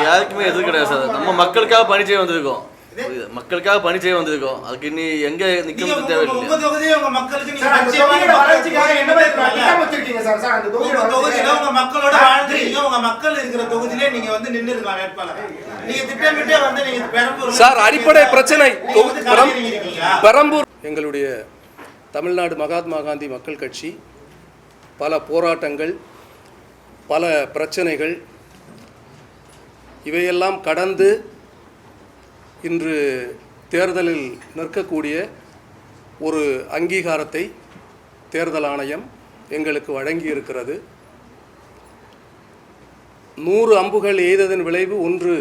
யாருக்குமே எது கிடையாது சார். நம்ம மக்களுக்காக பணி செய்ய வந்திருக்கோம், மக்களுக்காக பணி செய்ய வந்திருக்கோம். அதுக்கு இனி எங்க நிக்கிறது தேவையில்லை. சார், அடிப்படை பிரச்சனை பெரம்பூர். எங்களுடைய தமிழ்நாடு மகாத்மா காந்தி மக்கள் கட்சி பல போராட்டங்கள், பல பிரச்சனைகள் இவையெல்லாம் கடந்து இன்று தேர்தலில் நிற்கக்கூடிய ஒரு அங்கீகாரத்தை தேர்தல் ஆணையம் எங்களுக்கு வழங்கியிருக்கிறது. 100 அம்புகள் எய்ததன் விளைவு 1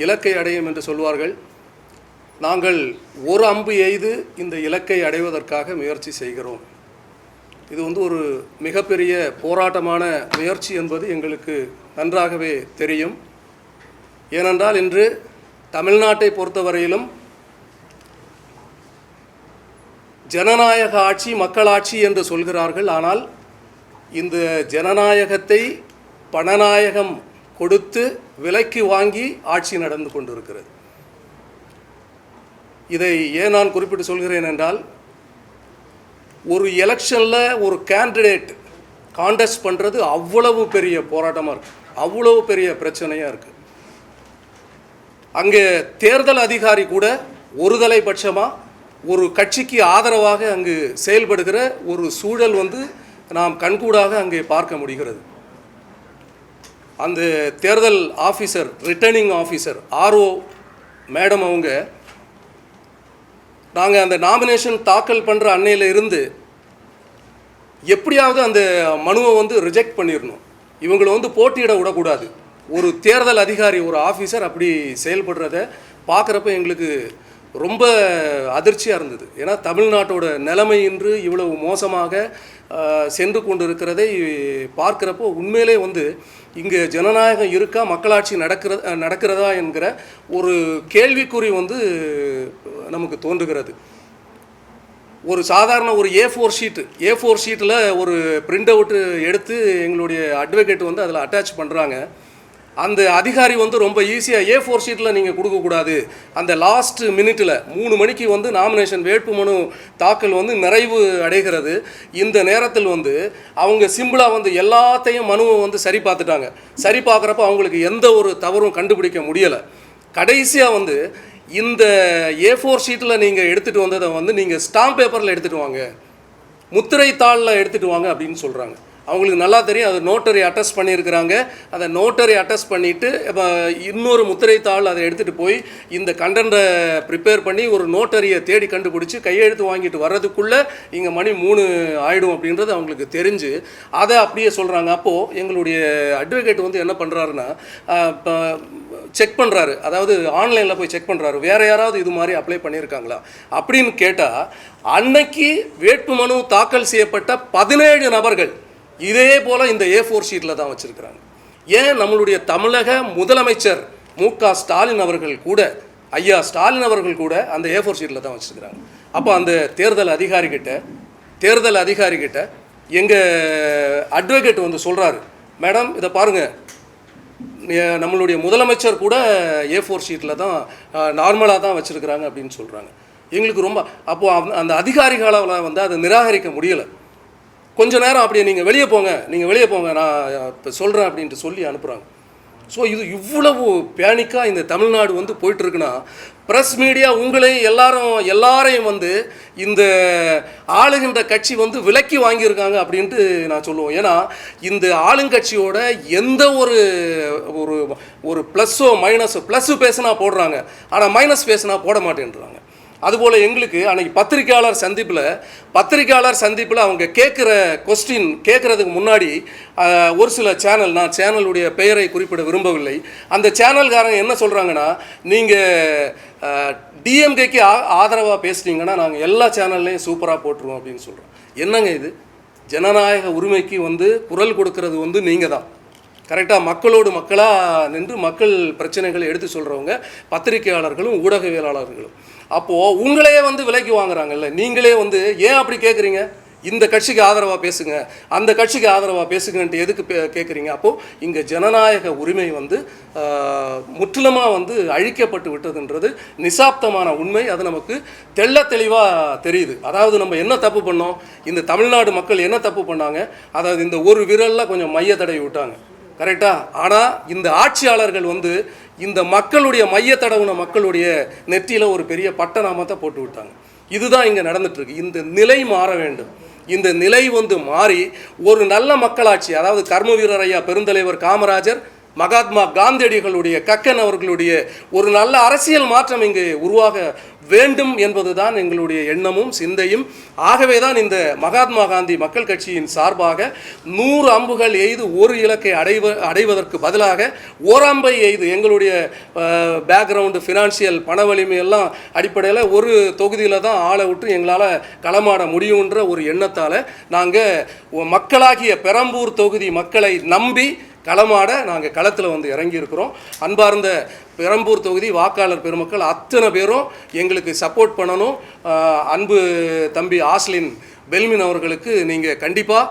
இலக்கை அடையும் என்று சொல்வார்கள். நாங்கள் 1 அம்பு எய்து இந்த இலக்கை அடைவதற்காக முயற்சி செய்கிறோம். இது ஒரு மிகப்பெரிய போராட்டமான முயற்சி என்பது எங்களுக்கு நன்றாகவே தெரியும். ஏனென்றால் இன்று தமிழ்நாட்டை பொறுத்தவரையிலும் ஜனநாயக ஆட்சி, மக்களாட்சி என்று சொல்கிறார்கள். ஆனால் இந்த ஜனநாயகத்தை பணநாயகம் கொடுத்து விலைக்கு வாங்கி ஆட்சி நடந்து கொண்டிருக்கிறது. இதை ஏன் நான் குறிப்பிட்டு சொல்கிறேன் என்றால், ஒரு எலெக்ஷனில் ஒரு கேண்டிடேட் கான்டெஸ்ட் பண்ணுறது அவ்வளவு பெரிய போராட்டமாக இருக்குது, அவ்வளவு பெரிய பிரச்சனையாக இருக்குது. அங்கே தேர்தல் அதிகாரி கூட ஒருதலை பட்சமாக ஒரு கட்சிக்கு ஆதரவாக அங்கு செயல்படுகிற ஒரு சூழல் நாம் கண்கூடாக அங்கே பார்க்க முடிகிறது. அந்த தேர்தல் officer, returning officer, RO madam அவங்க, நாங்கள் அந்த நாமினேஷன் தாக்கல் பண்ணுற அன்னையில் இருந்து எப்படியாவது அந்த மனுவை ரிஜெக்ட் பண்ணிடணும், இவங்களை போட்டியிட விடக்கூடாது. ஒரு தேர்தல் அதிகாரி, ஒரு ஆஃபீஸர் அப்படி செயல்படுறத பார்க்குறப்ப எங்களுக்கு ரொம்ப அதிர்ச்சியாக இருந்தது. ஏன்னா தமிழ்நாட்டோட நிலைமை இன்று இவ்வளவு மோசமாக சென்று கொண்டு இருக்கிறதை பார்க்குறப்போ உண்மையிலே இங்கே ஜனநாயகம் இருக்கா, மக்களாட்சி நடக்கிறதா என்கிற ஒரு கேள்விக்குறி நமக்கு தோன்றுகிறது. ஒரு சாதாரண ஒரு A4 ஷீட்டில் ஒரு பிரிண்ட் அவுட்டு எடுத்து எங்களுடைய அட்வொகேட் அதில் அட்டாச் பண்ணுறாங்க. அந்த அதிகாரி ரொம்ப ஈஸியாக A4 ஷீட்டில் நீங்கள் கொடுக்கக்கூடாது, அந்த லாஸ்ட் மினிட்டில் 3 மணிக்கு நாமினேஷன் வேட்புமனு தாக்கல் நிறைவு அடைகிறது. இந்த நேரத்தில் அவங்க சிம்பிளாக எல்லாத்தையும் மனுவை சரி பார்த்துட்டாங்க. சரி பார்க்குறப்ப அவங்களுக்கு எந்த ஒரு தவறும் கண்டுபிடிக்க முடியலை. கடைசியாக இந்த A4 ஷீட்டில் நீங்கள் எடுத்துகிட்டு வந்ததை நீங்கள் ஸ்டாம்ப் பேப்பரில் எடுத்துகிட்டு வாங்க, முத்திரை தாளில் எடுத்துகிட்டு வாங்க அப்படின்னு சொல்கிறாங்க. அவங்களுக்கு நல்லா தெரியும், அது நோட்டரி அட்டஸ்ட் பண்ணியிருக்கிறாங்க. அதை நோட்டரி அட்டஸ்ட் பண்ணிவிட்டு இன்னொரு முத்திரை தாள் அதை எடுத்துகிட்டு போய் இந்த கண்டென்ட்டை ப்ரிப்பேர் பண்ணி ஒரு நோட்டரியை தேடி கண்டுபிடிச்சி கையெழுத்து வாங்கிட்டு வர்றதுக்குள்ளே இங்கே மணி 3 ஆகிடும் அப்படின்றது அவங்களுக்கு தெரிஞ்சு அதை அப்படியே சொல்கிறாங்க. அப்போது எங்களுடைய அட்வொகேட் என்ன பண்ணுறாருன்னா, செக் பண்ணுறாரு, அதாவது ஆன்லைனில் போய் செக் பண்ணுறாரு, வேறு யாராவது இது மாதிரி அப்ளை பண்ணியிருக்காங்களா அப்படின்னு கேட்டால், அன்னைக்கு வேட்புமனு தாக்கல் செய்யப்பட்ட 17 நபர்கள் இதே போல் இந்த A4 ஷீட்டில் தான் வச்சுருக்கிறாங்க. ஏன் நம்மளுடைய தமிழக முதலமைச்சர் மு.க. ஸ்டாலின் அவர்கள் கூட, ஐயா ஸ்டாலின் அவர்கள் கூட அந்த A4 ஷீட்டில் தான் வச்சுருக்கிறாங்க. அப்போ அந்த தேர்தல் அதிகாரிகிட்ட எங்கள் அட்வொகேட் சொல்கிறாரு, மேடம் இதை பாருங்கள், நம்மளுடைய முதலமைச்சர் கூட A4 ஷீட்டில் தான் நார்மலாக தான் வச்சுருக்கிறாங்க அப்படின்னு சொல்கிறாங்க. எங்களுக்கு ரொம்ப அப்போது அந்த அதிகாரிகளால் அதை நிராகரிக்க முடியலை. கொஞ்ச நேரம் அப்படியே நீங்கள் வெளியே போங்க, நான் இப்போ சொல்கிறேன் அப்படின்ட்டு சொல்லி அனுப்புகிறாங்க. ஸோ இது இவ்வளவு பேனிக்காக இந்த தமிழ்நாடு போயிட்டுருக்குன்னா, ப்ரெஸ் மீடியா உங்களையும் எல்லாரையும் இந்த ஆளுகின்ற கட்சி விலக்கி வாங்கியிருக்காங்க அப்படின்ட்டு நான் சொல்லுவோம். ஏன்னா இந்த ஆளுங்கட்சியோட எந்த ஒரு ப்ளஸ்ஸோ மைனஸோ, ப்ளஸ்ஸு பேசுனா போடுறாங்க, ஆனால் மைனஸ் பேசுனா போட மாட்டேன்றாங்க. அதுபோல் எங்களுக்கு அன்றைக்கி பத்திரிக்கையாளர் சந்திப்பில் அவங்க கேட்குற கொஸ்டின் கேட்குறதுக்கு முன்னாடி ஒரு சில நான் சேனலுடைய பெயரை குறிப்பிட விரும்பவில்லை, அந்த சேனல்காரங்க என்ன சொல்கிறாங்கன்னா, நீங்கள் டிஎம்கேக்கு ஆதரவாக பேசுனீங்கன்னா நாங்கள் எல்லா சேனல்லையும் சூப்பராக போட்டுருவோம் அப்படின்னு சொல்கிறோம். என்னங்க இது? ஜனநாயக உரிமைக்கு குரல் கொடுக்கறது நீங்கள் தான். கரெக்டாக மக்களோடு மக்களாக நின்று மக்கள் பிரச்சனைகளை எடுத்து சொல்கிறவங்க பத்திரிகையாளர்களும் ஊடகவியலாளர்களும். அப்போது உங்களே விலைக்கு வாங்குறாங்கல்ல, நீங்களே ஏன் அப்படி கேட்குறீங்க? இந்த கட்சிக்கு ஆதரவாக பேசுங்க, அந்த கட்சிக்கு ஆதரவாக பேசுங்கன்ட்டு எதுக்கு கேட்குறீங்க? அப்போது இங்கே ஜனநாயக உரிமை வந்து முற்றிலுமாக வந்து அழிக்கப்பட்டு விட்டதுன்றது நிசாப்தமான உண்மை. அது நமக்கு தெள்ள தெளிவாக தெரியுது. அதாவது நம்ம என்ன தப்பு பண்ணோம், இந்த தமிழ்நாடு மக்கள் என்ன தப்பு பண்ணாங்க, அதாவது இந்த ஒரு விரலில் கொஞ்சம் மைய தடவி விட்டாங்க, கரெக்டாக. ஆனால் இந்த ஆட்சியாளர்கள் வந்து இந்த மக்களுடைய மைய தடவுன மக்களுடைய நெற்றியில் ஒரு பெரிய பட்டநாமத்தை போட்டு விட்டாங்க. இதுதான் இங்கே நடந்துட்டுருக்கு. இந்த நிலை மாற வேண்டும். இந்த நிலை வந்து மாறி ஒரு நல்ல மக்களாட்சி, அதாவது கர்ம வீரர் ஐயா பெருந்தலைவர் காமராஜர், மகாத்மா காந்தியடிகளுடைய, கக்கன் அவர்களுடைய ஒரு நல்ல அரசியல் மாற்றம் இங்கு உருவாக வேண்டும் என்பதுதான் எங்களுடைய எண்ணமும் சிந்தையும். ஆகவே தான் இந்த மகாத்மா காந்தி மக்கள் கட்சியின் சார்பாக 100 அம்புகள் எய்து ஒரு இலக்கை அடைவதற்கு பதிலாக ஓரம்பை எய்து எங்களுடைய பேக்ரவுண்டு ஃபினான்ஷியல் பண வலிமை எல்லாம் அடிப்படையில் ஒரு தொகுதியில் தான் ஆளை விட்டு எங்களால் களமாட முடியுன்ற ஒரு எண்ணத்தால் நாங்கள் மக்களாகிய பெரம்பூர் தொகுதி மக்களை நம்பி களமாட நாங்கள் களத்தில் வந்து இறங்கியிருக்கிறோம். அன்பார்ந்த பெரம்பூர் தொகுதி வாக்காளர் பெருமக்கள் அத்தனை பேரும் எங்களுக்கு சப்போர்ட் பண்ணணும். அன்பு தம்பி ஆஸ்லின் பெல்மின் அவர்களுக்கு நீங்கள் கண்டிப்பாக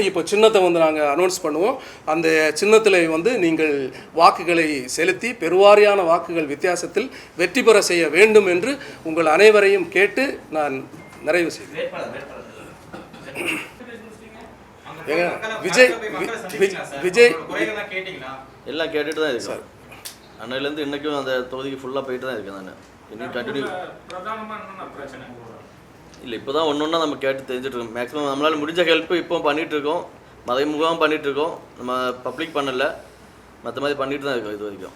இப்போ சின்னத்தை வந்து நாங்கள் அனௌன்ஸ் பண்ணுவோம். அந்த சின்னத்தில் வந்து நீங்கள் வாக்குகளை செலுத்தி பெருவாரியான வாக்குகள் வித்தியாசத்தில் வெற்றி பெற செய்ய வேண்டும் என்று உங்கள் அனைவரையும் கேட்டு நான் நிறைவு செய்கிறேன். விஜய் எல்லாம் கேட்டுட்டு தான் இருக்கேன். அன்னையிலேருந்து இன்றைக்கும் அந்த தொகுதிக்கு ஃபுல்லாக போயிட்டு தான் இருக்கேன். நான் இன்னும் கண்டினியூ இல்லை, இப்போ தான் ஒன்று ஒன்றா நம்ம கேட்டு தெரிஞ்சுட்ருக்கோம். மேக்ஸிமம் நம்மளால் முடிஞ்ச ஹெல்ப்பு இப்போ பண்ணிகிட்ருக்கோம். மறைமுகமாக பண்ணிகிட்ருக்கோம். நம்ம பப்ளிக் பண்ணலை, மற்ற மாதிரி பண்ணிட்டு தான் இருக்கோம் இது வரைக்கும்.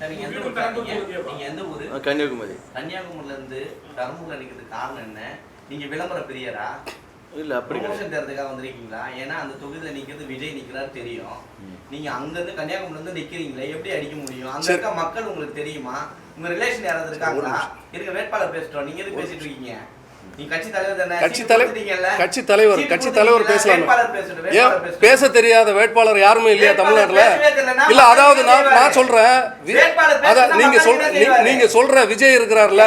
கன்னியாகுமரி. கன்னியாகுமரியிலேருந்து பெரம்பூரில் நிற்கிறதுக்கு காரணம் என்ன? நீங்கள் விளம்பர பிரியரா இல்லை அப்படி ப்ரமோஷன் தேர்றதுக்காக வந்திருக்கீங்களா? ஏன்னா அந்த தொகுதியில் நிற்கிறது விஜய் நிற்கிறாரு தெரியும். நீங்கள் அங்கேருந்து கன்னியாகுமரிலேருந்து நிற்கிறீங்களே, எப்படி அடிக்க முடியும்? அங்கே இருக்க மக்கள் உங்களுக்கு தெரியுமா? உங்கள் ரிலேஷன் யாராவது இருக்காங்களா? இருக்க வேட்பாளர் பேசிட்டோம், நீங்கள் எதுக்கு பேசிட்டு இருக்கீங்க? கட்சி தலைவர் பேசலாம். ஏன் பேச தெரியாத வேட்பாளர் யாருமே இல்லையா தமிழ்நாட்டில்? இல்ல, அதாவது நான் சொல்றேன், நீங்க சொல்ற விஜய் இருக்கிறார்ல,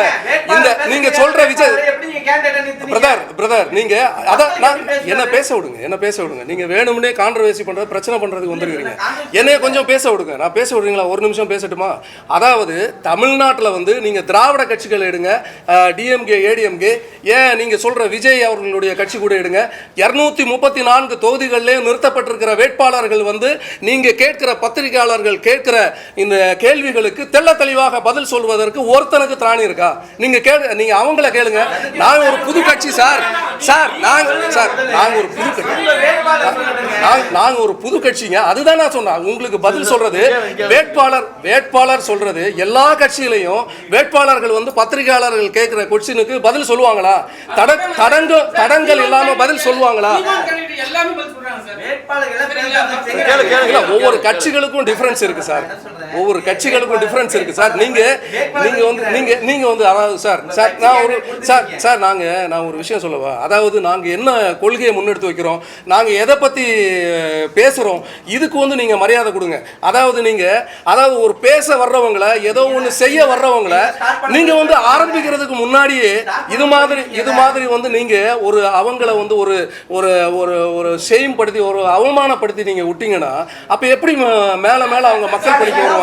இந்த நீங்க சொல்ற விஜய் பிரதர் நீங்க அதான் என்ன பேச விடுங்க. நீங்க வேணும்னே கான்ட்ரவர்சி பண்றது, பிரச்சனை பண்றதுக்கு வந்துருக்கீங்க. என்னைய கொஞ்சம் பேச விடுங்க. நான் பேச விடுறீங்களா? ஒரு நிமிஷம் பேசட்டுமா? அதாவது தமிழ்நாட்டில் வந்து நீங்க திராவிட கட்சிகள் எடுங்க, டிஎம்கே ஏடிஎம்கே, ஏன் நீங்க சொல்ற விஜய் அவர்களுடைய கட்சி கூட எடுங்க, 234 தொகுதிகளிலே நிறுத்தப்பட்டிருக்கிற வேட்பாளர்கள் வந்து நீங்க கேட்கிற பத்திரிகையாளர்கள் கேட்கிற இந்த கேள்விகளுக்கு தெள்ள தெளிவாக பதில் சொல்வதற்கு ஒருத்தனுக்கு திராணி இருக்கா? நீங்க அவங்கள கேளுங்க. நாங்க ஒரு புது கட்சி நாங்க ஒரு புது கட்சிங்க. அதுதான் நான் சொன்னேன். உங்களுக்கு பதில் சொல்றது வேட்பாளர் சொல்றது. எல்லா கட்சியிலையும் வேட்பாளர்கள் வந்து பத்திரிகையாளர்கள் கேட்கிற கொஸ்டினுக்கு பதில் சொல்லுவாங்களா? தடங்கள் இல்லாம பதில் சொல்லுவாங்களா? ஒவ்வொரு கட்சிகளுக்கும் டிஃபரன்ஸ் இருக்கு சார். நீங்க வந்து அதாவது சார் நான் ஒரு விஷயம் சொல்லவா? அதாவது நாங்க என்ன கொள்கையை முன்னெடுத்து வைக்கிறோம், நாங்க எதை பத்தி பேசுறோம், இதுக்கு வந்து நீங்க மரியாதை கொடுங்க. அதாவது ஒரு பேச வர்றவங்கள, ஏதோ ஒன்று செய்ய வர்றவங்கள நீங்க வந்து ஆரம்பிக்கிறதுக்கு முன்னாடியே இது மாதிரி வந்து நீங்க ஒரு அவங்கள வந்து ஒரு ஒரு ஒரு ஷேம் படுத்தி, ஒரு அவமானப்படுத்தி நீங்க விட்டீங்கன்னா அப்ப எப்படி மேல அவங்க மக்கள் படிக்க வருவாங்க?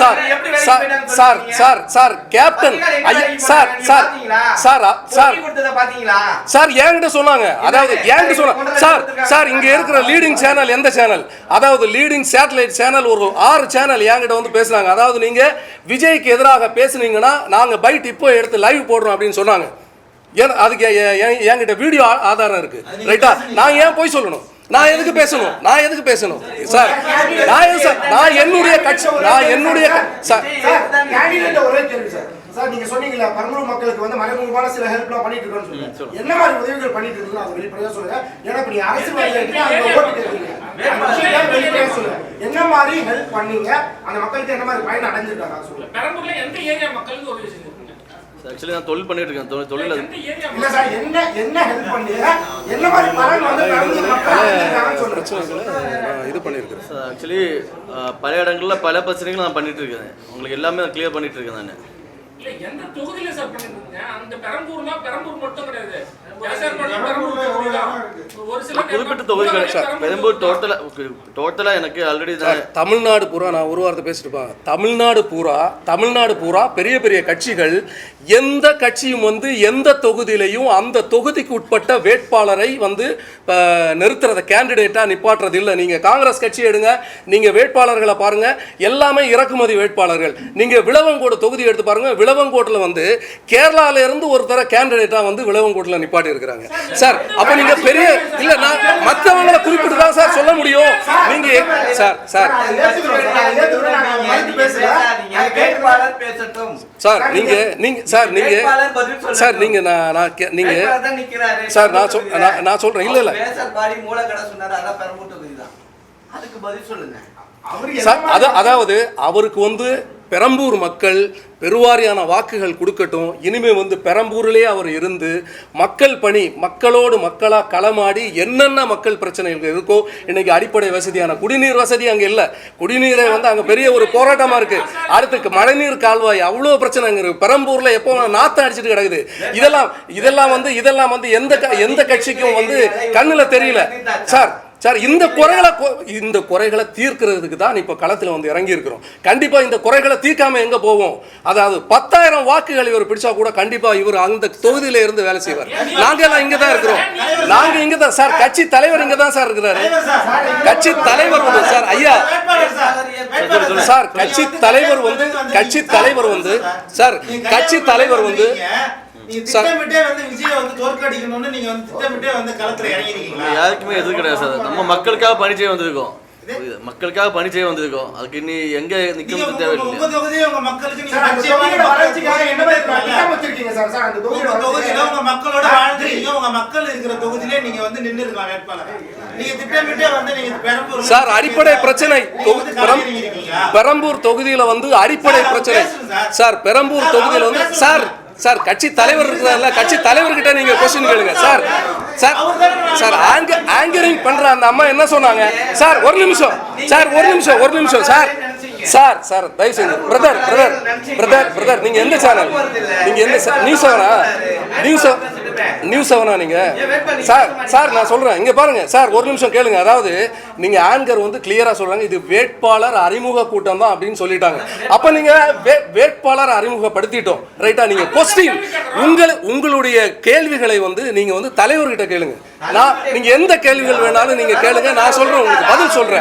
சார் கேப்டன் சார் என்கிட்ட சொன்னாங்க. அதாவது என்கிட்ட சொன்னாங்க சார் இங்க இருக்கிற லீடிங் சேனல் எந்த சேனல், அதாவது லீடிங் சேட்டலைட் சேனல் ஒரு 6 சேனல் என்கிட்ட வந்து பேசுனாங்க. அதாவது நீங்க விஜய்க்கு எதிராக பேசுனீங்கன்னா நாங்க பைட் இப்போ எடுத்து லைவ் போடுறோம் அப்படின்னு சொன்னாங்க. அதுக்கு என்கிட்ட வீடியோ ஆதாரம் இருக்கு, ரைட்டா? நான் ஏன் போய் சொல்லணும்? நான் எதுக்கு பேசணும் சார்? நான் என்னுடைய கட்சி, சார் நீங்க சொன்னீங்கல பெரம்பூர் மக்களுக்கு வந்து மறைமுகமான சில ஹெல்ப்லாம் பண்ணிட்டு இருக்கோம்னு சொல்லுங்க. என்ன மாதிரி உதவிகள் பண்ணிட்டு இருக்கீங்க அது வெளிப்படையா சொல்லுங்க. ஏன்னா இப்ப நீங்க அரசியல்வாதிகளுக்கு அங்க ஓட்டு கேக்குறீங்க, வெளிப்படையா சொல்லுங்க. என்ன மாதிரி ஹெல்ப் பண்ணீங்க, அந்த மக்களுக்கு என்ன மாதிரி பயன் அடைஞ்சிருக்காங்க சொல்லுங்க. பெரம்பூர்ல எந்த ஏரியா மக்களுக்கு உதவி செஞ்சிருக்கீங்க? ஆக்சுவலி நான் தொழில் பண்ணிட்டு இருக்கேன். தொழில் அது இல்ல சார், என்ன ஹெல்ப் பண்ணீங்க, என்ன மாதிரி பலன் வந்து பெரம்பலூர் மக்கள் அடைஞ்சிருக்காங்கன்னு சொல்லுங்க. பிரச்சனைகளை நான் இது பண்ணியிருக்கிறேன். ஆக்சுவலி பல இடங்களில் பல பிரச்சனைகள் நான் பண்ணிட்டு இருக்கேன். உங்களுக்கு எல்லாமே நான் கிளியர் பண்ணிட்டு இருக்கேன் நான். இல்ல எந்த தொகுதியில சார் பண்ணிருக்கீங்க? அந்த பெரம்பூர்னா பெரம்பூர் மட்டும் கிடையாது. வியாசார்பாடி பெரம்பூர் தொகுதியில ஒரு சில குறிப்பிட்ட தொகுதிகள் பெரம்பூர் டோட்டலா எனக்கு ஆல்ரெடி தமிழ்நாடு பூரா நான் ஒரு வார்த்தை பேசிட்டு இருப்பாங்க. தமிழ்நாடு பூரா பெரிய பெரிய கட்சிகள் எந்த கட்சியும் வந்து எந்த தொகுதியிலையும் அந்த தொகுதிக்கு உட்பட்ட வேட்பாளரை வந்து நிறுத்துறத கேண்டிடேட்டா நிப்பாட்டுறது இல்லை. நீங்க காங்கிரஸ் கட்சி எடுங்க, நீங்க வேட்பாளர்களை பாருங்க, எல்லாமே இறக்குமதி வேட்பாளர்கள். நீங்க விளவங்கோடு தொகுதி எடுத்து பாருங்க, விளவங்கோட்டில் வந்து கேரளால இருந்து ஒருத்தர கேண்டிடேட்டா வந்து விளவங்கோட்டில் நிப்பாட்டி இருக்கிறாங்க சார். அப்ப நீங்க பெரிய இல்ல, நான் மற்றவங்களை குறிப்பிட்டு தான் சார் சொல்ல முடியும். நீங்க சார் சார் சார் நீங்க சார் நீங்க சார் நீங்க நீங்க சார் நான் சொல்றேன். இல்ல இல்ல அதாவது அவருக்கு வந்து பெரம்பூர் மக்கள் பெருவாரியான வாக்குகள் கொடுக்கட்டும். இனிமே வந்து பெரம்பூரிலே அவர் இருந்து மக்கள் பணி, மக்களோடு மக்களாக களமாடி என்னென்ன மக்கள் பிரச்சனைகள் இருக்கோ, இன்னைக்கு அடிப்படை வசதியான குடிநீர் வசதி அங்கே இல்லை. குடிநீரை வந்து அங்கே பெரிய ஒரு போராட்டமாக இருக்குது. அடுத்து மழைநீர் கால்வாய் அவ்வளோ பிரச்சனை அங்கே இருக்குது. பெரம்பூரில் எப்போ நாற்றம் அடிச்சுட்டு கிடக்குது. இதெல்லாம் வந்து எந்த கட்சிக்கும் வந்து கண்ணில் தெரியல சார். சார் இந்த குறைகளை தீர்க்கிறதுக்கு தான் இப்போ களத்தில் வந்து இறங்கி இருக்கிறோம். கண்டிப்பாக இந்த குறைகளை தீர்க்காம எங்கே போவோம்? அதாவது 10,000 வாக்குகள் இவர் பிடிச்சா கூட கண்டிப்பாக இவர் அந்த தொகுதியில இருந்து வேலை செய்வார். நாங்கள் எல்லாம் இங்கே தான் இருக்கிறோம். நாங்கள் இங்கே தான் சார். கட்சி தலைவர் இங்கே தான் சார் இருக்கிறாரு. கட்சி தலைவர் வந்து சார் ஐயா சார் கட்சி தலைவர் வந்து சார் கட்சி தலைவர் வந்து யாருக்குமே எது கிடையாது சார். நம்ம மக்களுக்காக பணி செய்ய வந்திருக்கோம். அதுக்கு இனி எங்க நிக்கணும் தேவையில்லை. சார் அடிப்படை பிரச்சனை பெரம்பூர் தொகுதியில வந்து அடிப்படை பிரச்சனை சார். பெரம்பூர் தொகுதியில வந்து சார் கட்சி தலைவர் இருக்கிறார்ல, கட்சி தலைவர்கிட்ட நீங்க கொஸ்டின் கேளுங்க சார். ஆங்கரிங் பண்ற அந்த அம்மா என்ன சொன்னாங்க சார்? ஒரு நிமிஷம் சார் தயவு செய்து பிரதர் நீங்க எந்த சேனல்? நீங்க எந்த நியூஸ் செவனா நீங்க? சார் நான் சொல்றேன், இங்க பாருங்க சார், ஒரு நிமிஷம் கேளுங்க. அதாவது நீங்க ஆங்கர் வந்து கிளியரா சொல்றாங்க இது வேட்பாளர் அறிமுக கூட்டம் தான் அப்படின்னு சொல்லிட்டாங்க. அப்ப நீங்க வேட்பாளர் அறிமுகப்படுத்திட்டோம் ரைட்டா? நீங்க கொஸ்டின் உங்களுடைய கேள்விகளை வந்து நீங்க வந்து தலைவர்கிட்ட கேளுங்க. நீங்க எந்த கேள்விகள் வேணாலும் நீங்க கேளுங்க, நான் சொல்றேன், உங்களுக்கு பதில் சொல்றேன்.